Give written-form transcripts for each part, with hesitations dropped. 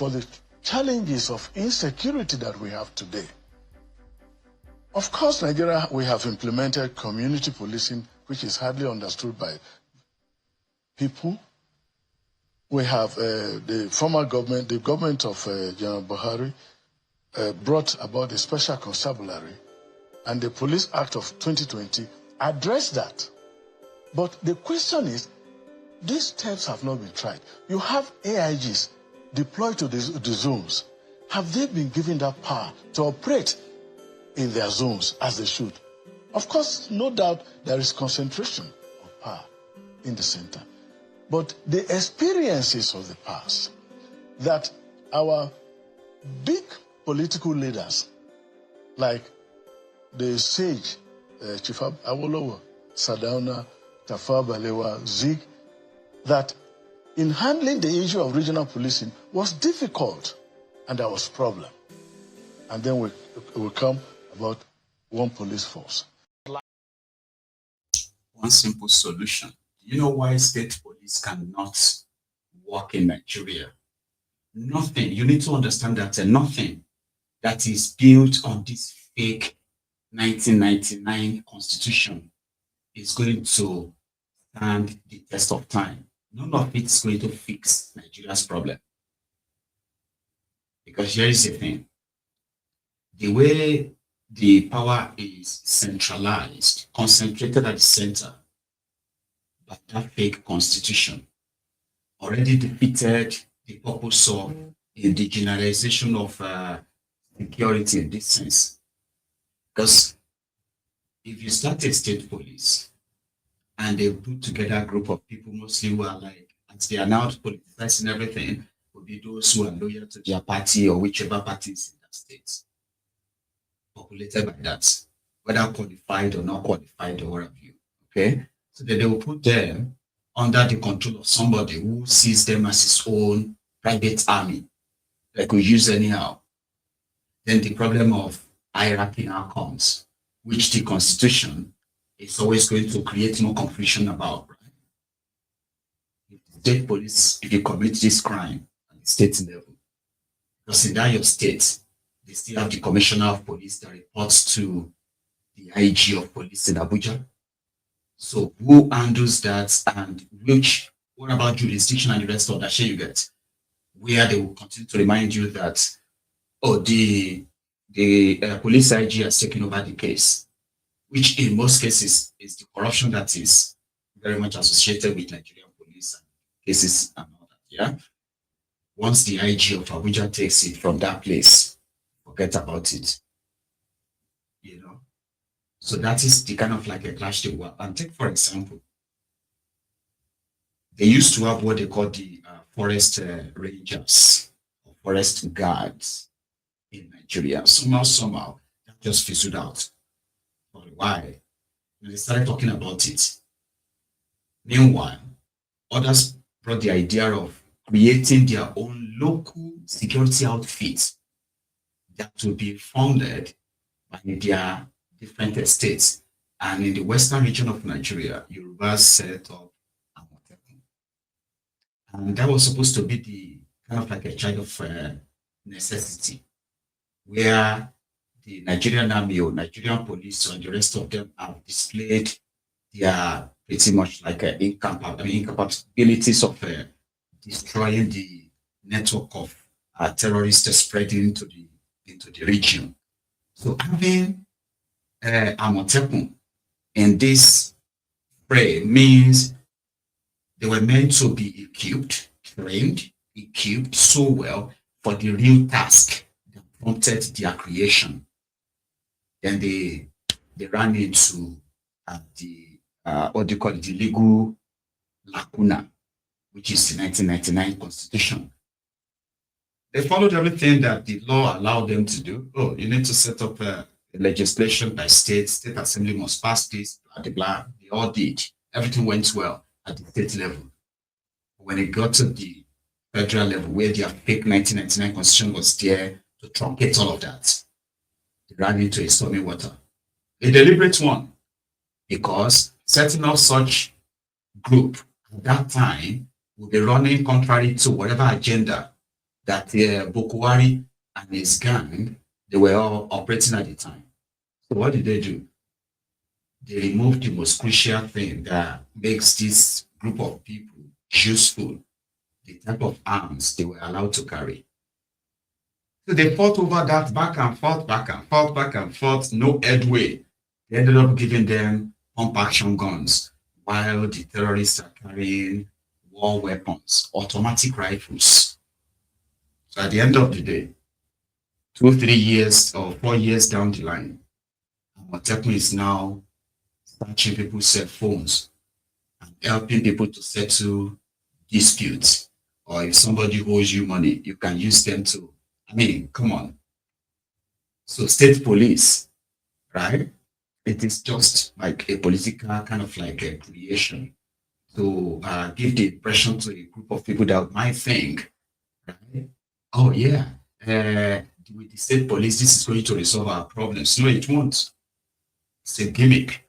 for the challenges of insecurity that we have today. Of course, Nigeria, we have implemented community policing, which is hardly understood by people. We have the former government, the government of General Buhari, brought about a special constabulary, and the Police Act of 2020 addressed that. But the question is, these steps have not been tried. You have AIGs deployed to the zones. Have they been given that power to operate in their zones as they should? Of course, no doubt there is concentration of power in the center. But the experiences of the past, that our big political leaders, like the sage, Chief Awolowo, Sardauna, Tafawa Balewa, Zig, that in handling the issue of regional policing was difficult and there was problem. And then we come about one police force. One simple solution. Do you know why state police cannot work in Nigeria? Nothing. You need to understand that nothing that is built on this fake 1999 constitution is going to stand the test of time. None of it is going to fix Nigeria's problem. Because here is the thing. The way the power is centralized, concentrated at the center, but that fake constitution already defeated the purpose of the generalization of security in this sense. Because if you start a state police and they put together a group of people mostly who are like, as they are now politicizing everything, will be those who are loyal to their party or whichever party is in that state, populated by that, whether qualified or not qualified or what have you. Okay? So that they will put them under the control of somebody who sees them as his own private army, that could use anyhow. Then the problem of hierarchy now comes, which the constitution is always going to create more confusion about. Right? If the state police, if you commit this crime at the state level, because in that your state, they still have the commissioner of police that reports to the IG of police in Abuja. So who handles that, and what about jurisdiction and the rest of that shit you get? Where they will continue to remind you that, oh, the police IG has taken over the case, which in most cases is the corruption that is very much associated with Nigerian police and cases and all that, yeah? Once the IG of Abuja takes it from that place, forget about it, you know? So that is the kind of like a clash they were. And take, for example, they used to have what they call the forest rangers or forest guards in Nigeria. Somehow, that just fizzled out. But why? When they started talking about it. Meanwhile, others brought the idea of creating their own local security outfits that will be funded by their different estates. And in the western region of Nigeria, Yorubas set up Amotekun. And that was supposed to be the kind of like a child of necessity, where the Nigerian army or Nigerian police and the rest of them have displayed their pretty much like incapabilities of destroying the network of terrorists spreading into the region. So having Amotekun in this fray means they were meant to be equipped, trained, equipped so well for the real task that prompted their creation. Then they ran into the what do you call it, the legal lacuna, which is the 1999 Constitution. They followed everything that the law allowed them to do. Oh, you need to set up a legislation by state assembly must pass this, blah, blah, blah. They all did. Everything went well at the state level. When it got to the federal level, where their fake 1999 Constitution was there to truncate all of that, they ran into a stormy water. A deliberate one, because setting up such group at that time would be running contrary to whatever agenda that Bokwari and his gang, they were all operating at the time. So what did they do? They removed the most crucial thing that makes this group of people useful, the type of arms they were allowed to carry. So they fought over that back and forth, back and forth, back and forth, no headway. They ended up giving them pump action guns, while the terrorists are carrying war weapons, automatic rifles. So at the end of the day, 2, 3 years or 4 years down the line, Amotekun is now searching people's cell phones and helping people to settle disputes. Or if somebody owes you money, you can use them to, I mean, come on. So state police, right? It is just like a political kind of like a creation to give the impression to a group of people that might think, right? Oh yeah, with the state police, this is going to resolve our problems. No, it won't. It's a gimmick.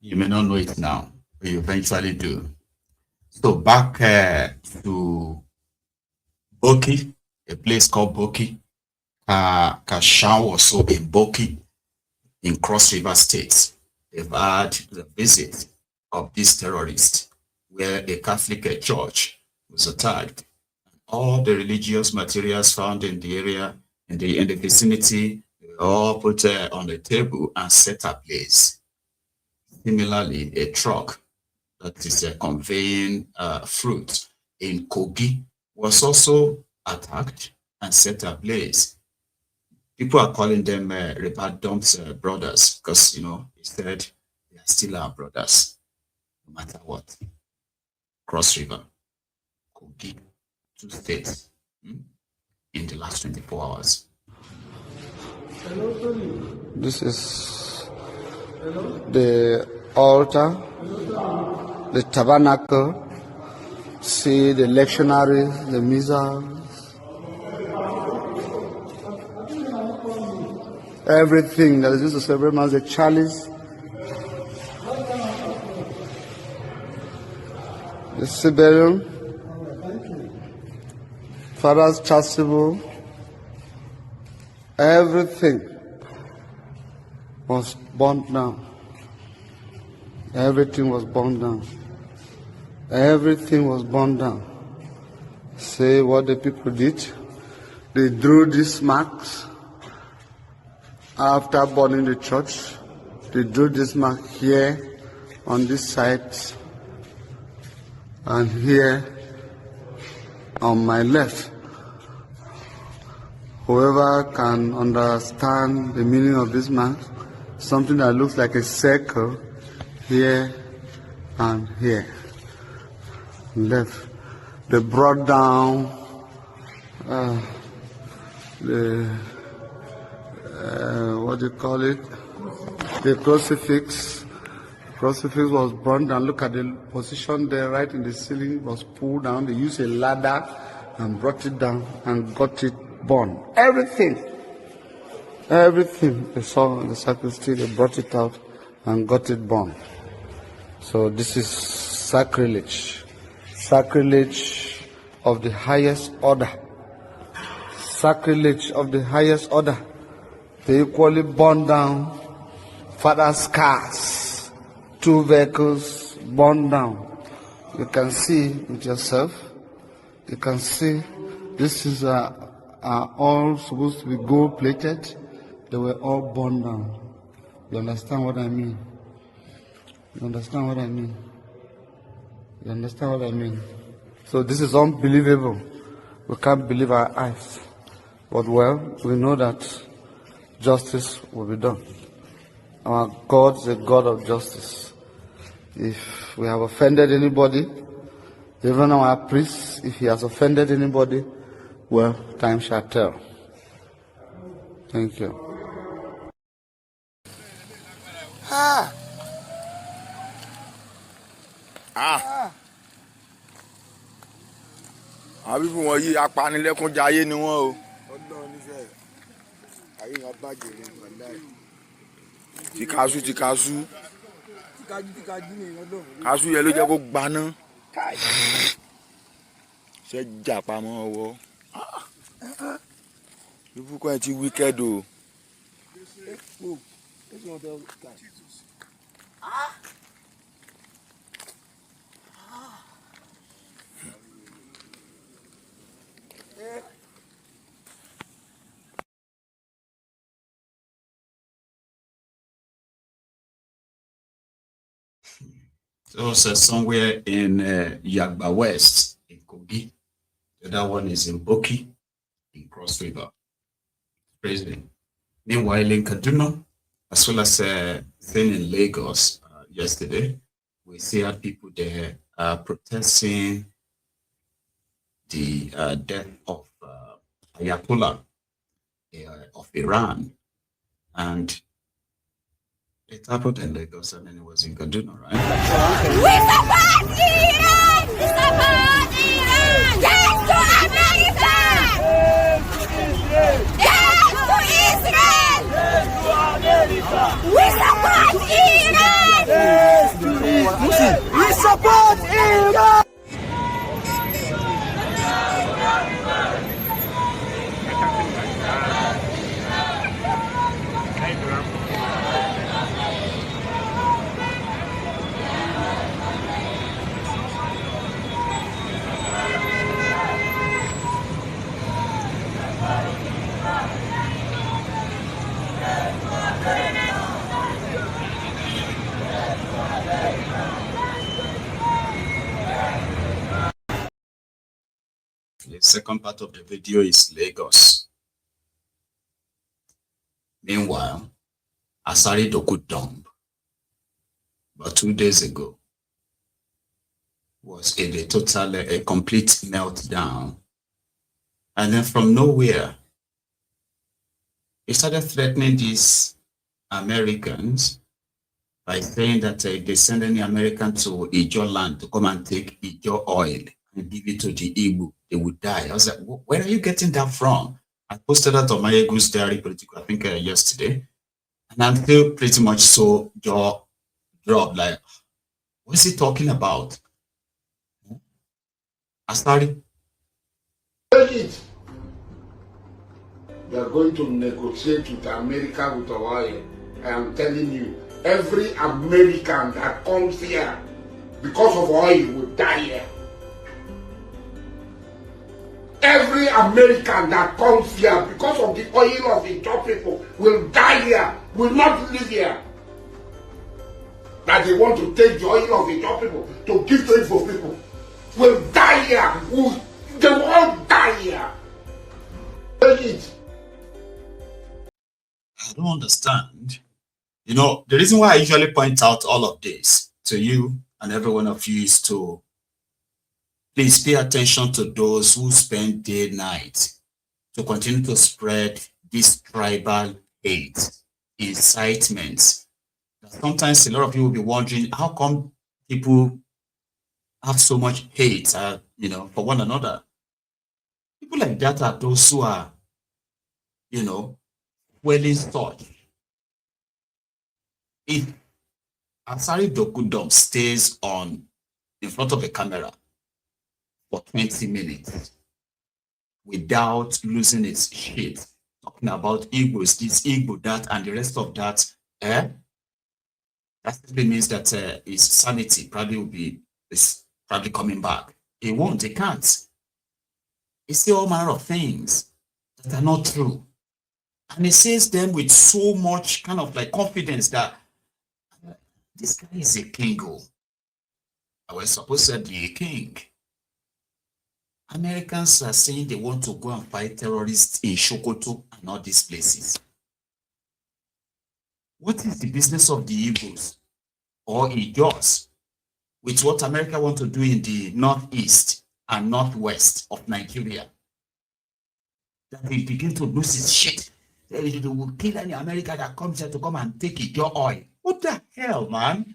You may not know it now, but you eventually do. So back to Boki, a place called Boki. Kashan was so in Boki, in Cross River State. They've had the visit of these terrorists, where a Catholic church was attacked. All the religious materials found in the area, in the vicinity, were all put on the table and set ablaze. Similarly, a truck that is conveying fruit in Kogi was also attacked and set ablaze. People are calling them River Dumps brothers because, instead they are still our brothers, no matter what. Cross River, Kogi, 2 states in the last 24 hours. This is the altar, the tabernacle, see the lectionaries, the missiles, everything that is used to celebrate Mass, the chalice, the Siberian, Father's chasuble, everything was burnt down. Everything was burned down. Everything was burned down. Say what the people did. They drew these marks after burning the church. They drew this mark here on this side and here on my left. Whoever can understand the meaning of this mark, something that looks like a circle here and here. Left. They brought down what do you call it? The crucifix. Crucifix was burned down. Look at the position there, right in the ceiling. It was pulled down. They used a ladder and brought it down and got it burned. Everything they saw in the sacristy, they brought it out and got it burned. So this is sacrilege of the highest order. Sacrilege of the highest order. They equally burned down Father's cars, 2 vehicles burned down. You can see with yourself. You can see this is all supposed to be gold plated. They were all burned down. You understand what I mean? You understand what I mean? You understand what I mean? So this is unbelievable. We can't believe our eyes. But well, we know that justice will be done. Our God is a God of justice. If we have offended anybody, even our priest, if he has offended anybody, well, time shall tell. Thank you. Àwọn bíbí wọn yìí apanilẹ́kúnjayé ni wọ́n o. Ọlọ́run nífẹ̀ẹ́ ayé wọn bàjẹ́ ní ìpàdé. Tìkasú ni Ọlọ́run. Kasú yẹn ló jẹ́ kó gbaná. Ṣé jà pamọ́ ọwọ́. People quite wicked though. So somewhere in Yagba West in Kogi. The other one is in Boki in Cross River. Crazy. Meanwhile, in Kaduna, as well as thing in Lagos yesterday, we see how people there are protesting the death of Ayatollah of Iran. And it happened in Lagos and then it was in Kaduna, right? We support Iran! We support Iran! Yes to America! Yes to Israel! Yes to America! We support Iran! Yes to Israel! We support Iran! The second part of the video is Lagos. Meanwhile, Asari Doku dump, but 2 days ago, was in a complete meltdown. And then from nowhere, he started threatening these Americans by saying that if they send any American to Ijo land to come and take Ijo oil and give it to the Igbo, they would die. I was like, where are you getting that from? I posted that on my Ego's Diary Political, I think yesterday. And I'm still pretty much so jaw dropped, like, what is he talking about? I started. Take it. They are going to negotiate with America with oil. I am telling you, every American that comes here because of oil will die here. Every American that comes here because of the oil of the top people will die here, will not live here. That they want to take the oil of the top people to give to Igbo people will die here. They will all die here. Take it. I don't understand. You know, the reason why I usually point out all of this to you and every one of you is to please pay attention to those who spend day and night to continue to spread this tribal hate, incitements. Sometimes a lot of you will be wondering, how come people have so much hate, you know, for one another? People like that are those who are, you know, welling such. If Asari Dokudom stays on in front of a camera for 20 minutes without losing its shit, talking about Igbos, this Igbo, that, and the rest of that, that simply means that his sanity probably will be is probably coming back. He won't, he can't. He says all manner of things that are not true. And he says them with so much kind of like confidence that this guy is a king. I was supposed to be a king. Americans are saying they want to go and fight terrorists in Sokoto and all these places. What is the business of the Igbos or Ijos with what America want to do in the northeast and northwest of Nigeria? That they begin to lose his shit. They will kill any American that comes here to come and take Ijo oil. What the hell, man?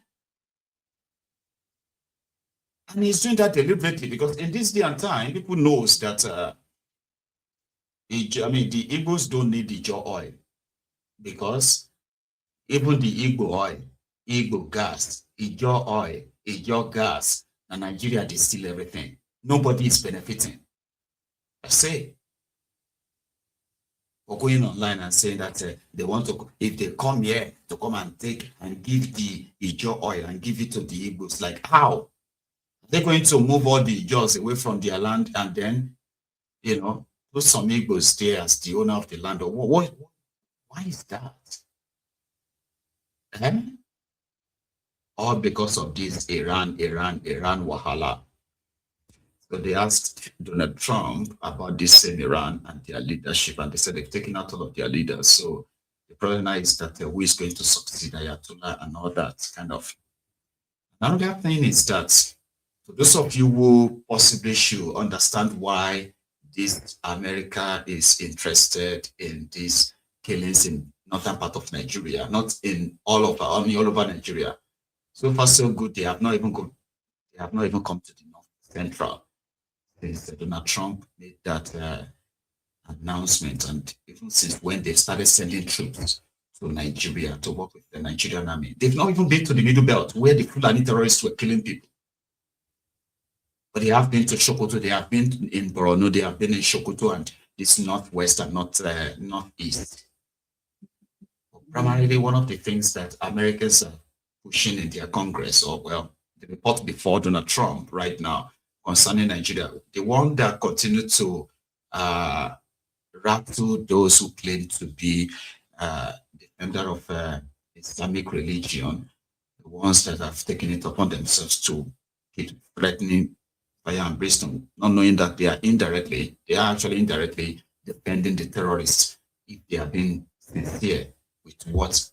And he's doing that deliberately because in this day and time, people knows that the Igbos don't need Ijo oil because even the Igbo oil, Igbo gas, Ijo oil, Ijo gas, and Nigeria, they steal everything. Nobody is benefiting. I say, or going online and saying that they want to, if they come here to come and take and give the Ijo oil and give it to the Igbos, like how? They're going to move all the Ijos away from their land and then, put some Igbos there as the owner of the land. Or what? Why is that? All because of this Iran wahala. So they asked Donald Trump about this same Iran and their leadership, and they said they've taken out all of their leaders. So the problem now is that who is going to succeed Ayatollah and all that kind of. Another thing is that for those of you who possibly should understand why this America is interested in these killings in northern part of Nigeria, not in all over Nigeria. So far, so good. They have not even come to the north central since Donald Trump made that announcement, and even since when they started sending troops to Nigeria to work with the Nigerian army. They've not even been to the Middle Belt where the Fulani terrorists were killing people. But they have been to Sokoto, they have been in Borno, they have been in Sokoto and this northwest and northeast. Primarily, one of the things that Americans are pushing in their Congress, or well, the report before Donald Trump right now concerning Nigeria, the one that continue to rattle those who claim to be defender of Islamic religion, the ones that have taken it upon themselves to keep threatening fire and brimstone, not knowing that they are actually indirectly defending the terrorists if they are being sincere with what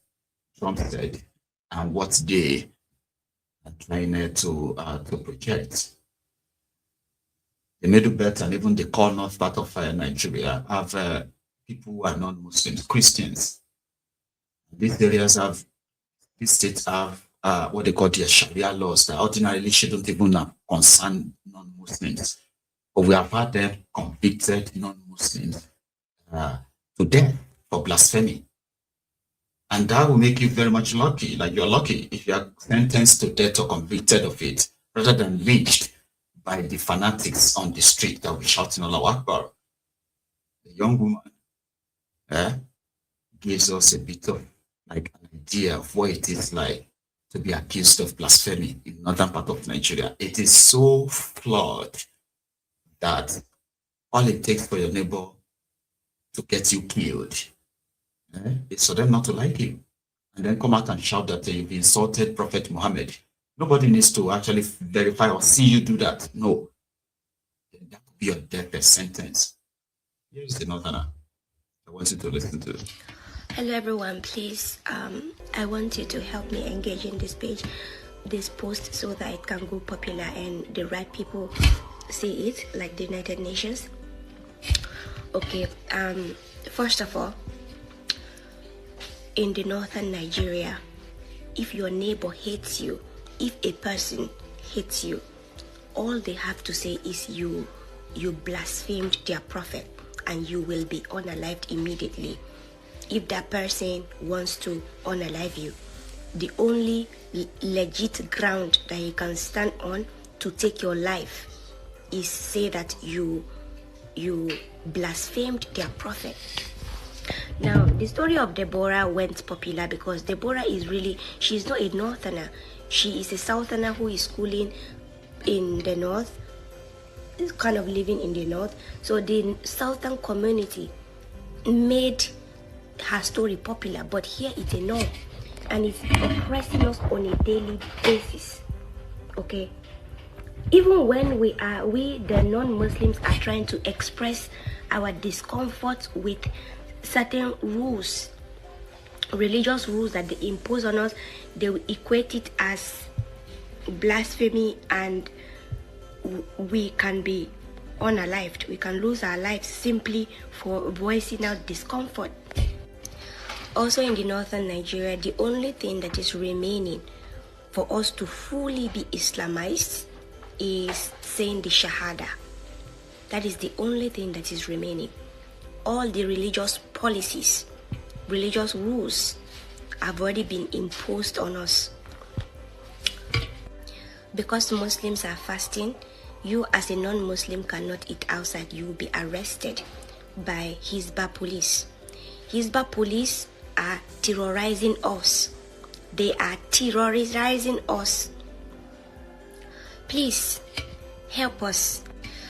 Trump said and what they are trying to project. The Middle Belt and even the core north part of Nigeria have people who are non-Muslims, Christians. These states have what they call their Sharia laws that ordinarily shouldn't even concern non-Muslims. But we have had them convicted non-Muslims to death for blasphemy. And that will make you very much lucky. Like you're lucky if you are sentenced to death or convicted of it, rather than lynched by the fanatics on the street that will be shouting Allahu Akbar. The young woman gives us a bit of like an idea of what it is like to be accused of blasphemy in northern part of Nigeria. It is so flawed that all it takes for your neighbor to get you killed is for them not to like you and then come out and shout that you've insulted Prophet Muhammad. Nobody needs to actually verify or see you do that. No. That could be your death sentence. Here's the northerner. I want you to listen to it. Hello everyone, please I want you to help me engage in this page, this post, so that it can go popular and the right people see it, like the United Nations. Okay, first of all, in the northern Nigeria, if your neighbor hates you, if a person hates you, all they have to say is you blasphemed their prophet and you will be unalived immediately. If that person wants to unalive you, the only legit ground that you can stand on to take your life is say that you blasphemed their prophet. Now, the story of Deborah went popular because Deborah she's not a northerner. She is a southerner who is schooling in the north, kind of living in the north. So the southern community made her story popular, but here it's a north and it's oppressing us on a daily basis. Okay, even when we the non-Muslims are trying to express our discomfort with certain rules, religious rules that they impose on us, they will equate it as blasphemy and we can be unalived. We can lose our lives simply for voicing out discomfort. Also in the northern Nigeria, the only thing that is remaining for us to fully be Islamized is saying the Shahada. That is the only thing that is remaining. All the religious policies, religious rules have already been imposed on us. Because Muslims are fasting, you as a non-Muslim cannot eat outside. You will be arrested by Hizbah police. Hisba police are terrorizing us. They are terrorizing us. Please help us.